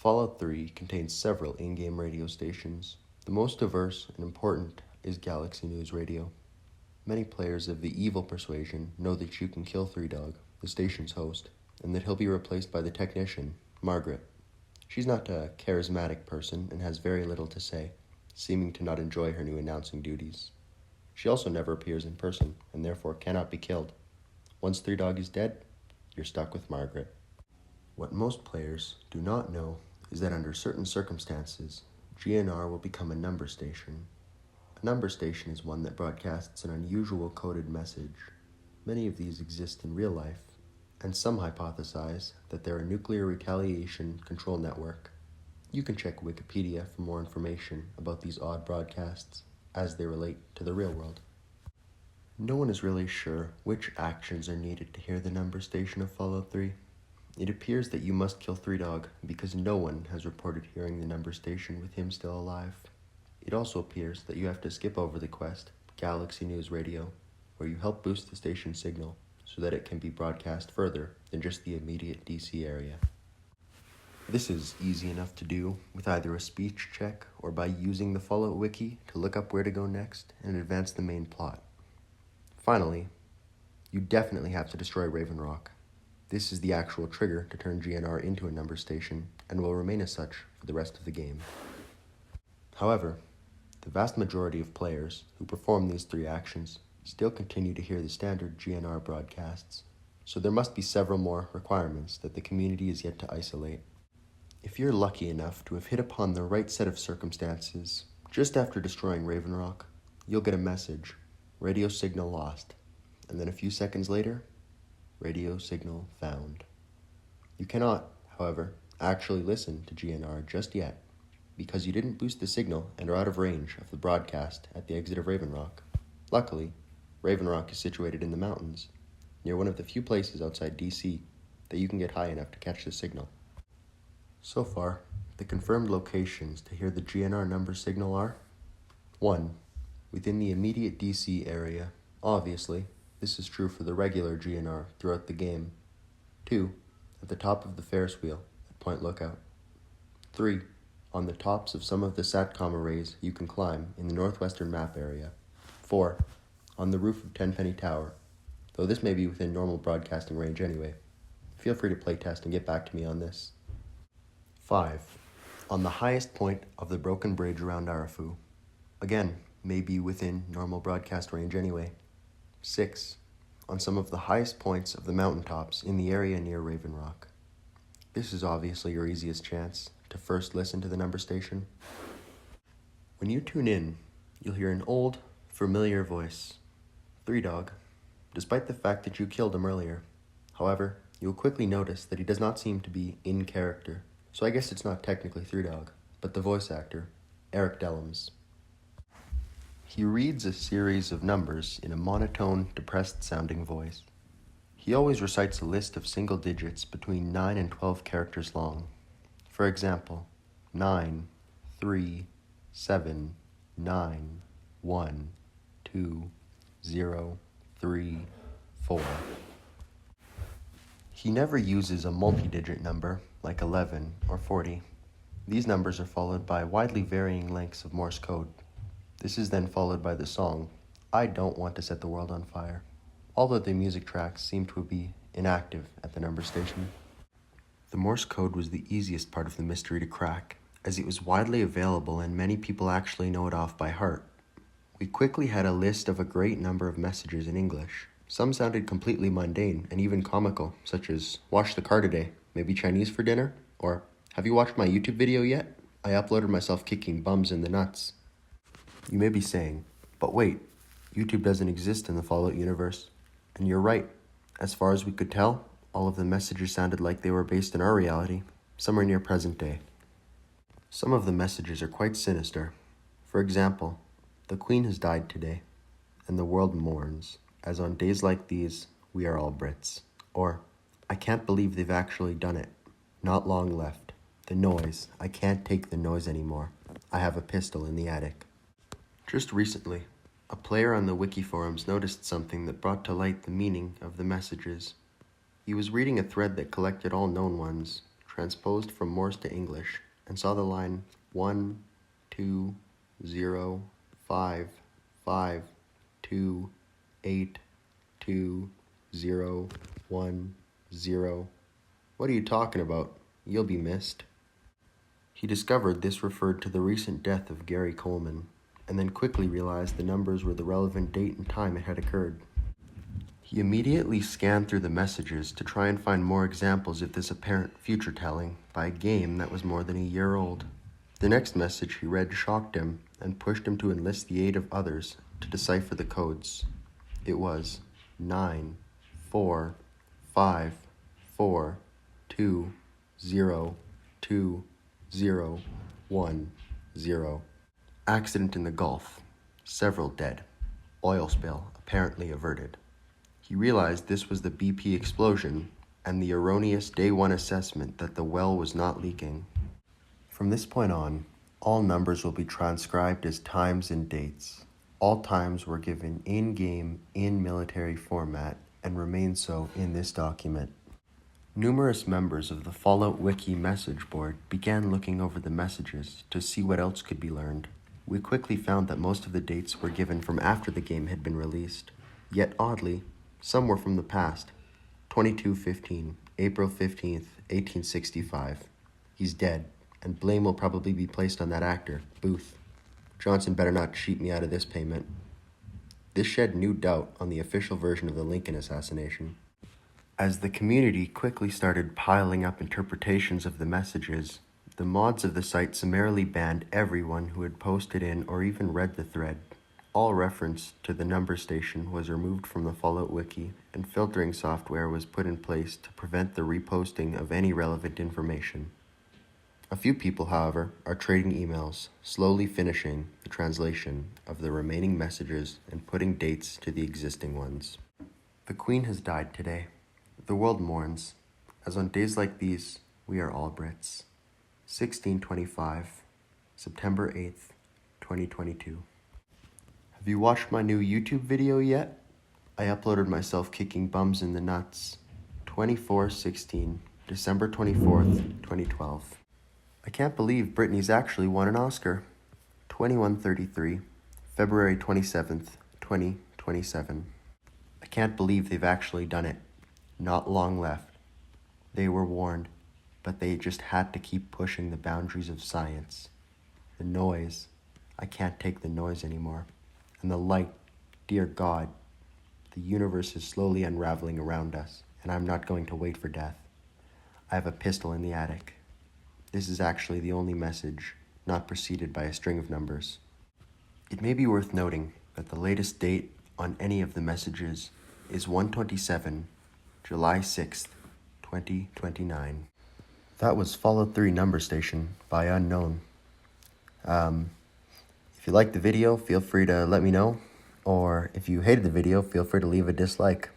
Fallout 3 contains several in-game radio stations. The most diverse and important is Galaxy News Radio. Many players of the evil persuasion know that you can kill Three Dog, the station's host, and that he'll be replaced by the technician, Margaret. She's not a charismatic person and has very little to say, seeming to not enjoy her new announcing duties. She also never appears in person, and therefore cannot be killed. Once Three Dog is dead, you're stuck with Margaret. What most players do not know is that under certain circumstances, GNR will become a number station. A number station is one that broadcasts an unusual coded message. Many of these exist in real life, and some hypothesize that they're a nuclear retaliation control network. You can check Wikipedia for more information about these odd broadcasts as they relate to the real world. No one is really sure which actions are needed to hear the number station of Fallout 3. It appears that you must kill Three Dog because no one has reported hearing the number station with him still alive. It also appears that you have to skip over the quest, Galaxy News Radio, where you help boost the station's signal so that it can be broadcast further than just the immediate DC area. This is easy enough to do with either a speech check or by using the Fallout Wiki to look up where to go next and advance the main plot. Finally, you definitely have to destroy Raven Rock. This is the actual trigger to turn GNR into a number station and will remain as such for the rest of the game. However, the vast majority of players who perform these three actions still continue to hear the standard GNR broadcasts, so there must be several more requirements that the community is yet to isolate. If you're lucky enough to have hit upon the right set of circumstances, just after destroying Raven Rock, you'll get a message, radio signal lost, and then a few seconds later, radio signal found. You cannot, however, actually listen to GNR just yet, because you didn't boost the signal and are out of range of the broadcast at the exit of Raven Rock. Luckily, Raven Rock is situated in the mountains, near one of the few places outside DC that you can get high enough to catch the signal. So far, the confirmed locations to hear the GNR number signal are 1. Within the immediate DC area. Obviously, this is true for the regular GNR throughout the game. 2. At the top of the Ferris wheel at Point Lookout. 3. On the tops of some of the SATCOM arrays you can climb in the northwestern map area. 4. On the roof of Tenpenny Tower, though this may be within normal broadcasting range anyway. Feel free to playtest and get back to me on this. 5. On the highest point of the broken bridge around Arafu. Again, may be within normal broadcast range anyway. 6. On some of the highest points of the mountaintops in the area near Raven Rock. This is obviously your easiest chance to first listen to the number station. When you tune in, you'll hear an old, familiar voice. Three Dog, despite the fact that you killed him earlier. However, you'll quickly notice that he does not seem to be in character, so I guess it's not technically Three Dog, but the voice actor, Eric Dellums. He reads a series of numbers in a monotone, depressed-sounding voice. He always recites a list of single digits between 9 and 12 characters long. For example, 9, 3, 7, 9, 1, 2, 0, 3, 4. He never uses a multi-digit number like 11 or 40. These numbers are followed by widely varying lengths of Morse code. This is then followed by the song, I Don't Want to Set the World on Fire. All of the music tracks seem to be inactive at the number station. The Morse code was the easiest part of the mystery to crack, as it was widely available and many people actually know it off by heart. We quickly had a list of a great number of messages in English. Some sounded completely mundane and even comical, such as, wash the car today, maybe Chinese for dinner? Or, have you watched my YouTube video yet? I uploaded myself kicking bums in the nuts. You may be saying, but wait, YouTube doesn't exist in the Fallout universe. And you're right. As far as we could tell, all of the messages sounded like they were based in our reality, somewhere near present day. Some of the messages are quite sinister. For example, the Queen has died today, and the world mourns, as on days like these, we are all Brits. Or, I can't believe they've actually done it. Not long left. The noise. I can't take the noise anymore. I have a pistol in the attic. Just recently, a player on the wiki forums noticed something that brought to light the meaning of the messages. He was reading a thread that collected all known ones, transposed from Morse to English, and saw the line 1, 2, 0, 5, 5, 2, 8, 2, 0, 1, 0. What are you talking about? You'll be missed. He discovered this referred to the recent death of Gary Coleman, and then quickly realized the numbers were the relevant date and time it had occurred. He immediately scanned through the messages to try and find more examples of this apparent future telling by a game that was more than a year old. The next message he read shocked him and pushed him to enlist the aid of others to decipher the codes. It was 9, 4, 5, 4, 2, 0, 2, 0, 1, 0. Accident in the Gulf. Several dead. Oil spill apparently averted. He realized this was the BP explosion and the erroneous day one assessment that the well was not leaking. From this point on, all numbers will be transcribed as times and dates. All times were given in-game, in military format, and remain so in this document. Numerous members of the Fallout Wiki message board began looking over the messages to see what else could be learned. We quickly found that most of the dates were given from after the game had been released. Yet oddly, some were from the past. 2215, April 15th, 1865. He's dead, and blame will probably be placed on that actor, Booth. Johnson better not cheat me out of this payment. This shed new doubt on the official version of the Lincoln assassination. As the community quickly started piling up interpretations of the messages, the mods of the site summarily banned everyone who had posted in or even read the thread. All reference to the number station was removed from the Fallout Wiki, and filtering software was put in place to prevent the reposting of any relevant information. A few people, however, are trading emails, slowly finishing the translation of the remaining messages and putting dates to the existing ones. The Queen has died today. The world mourns, as on days like these, we are all Brits. 1625, September 8th, 2022. Have you watched my new YouTube video yet? I uploaded myself kicking bums in the nuts. 24/16, December 24th, 2012. I can't believe Britney's actually won an Oscar. 21:33, February 27th, 2027. I can't believe they've actually done it. Not long left. They were warned, but they just had to keep pushing the boundaries of science. The noise, I can't take the noise anymore. And the light, dear God, the universe is slowly unraveling around us, and I'm not going to wait for death. I have a pistol in the attic. This is actually the only message not preceded by a string of numbers. It may be worth noting that the latest date on any of the messages is 127, July 6th, 2029. That was Fallout 3 Number Station by Unknown. If you liked the video, feel free to let me know. Or if you hated the video, feel free to leave a dislike.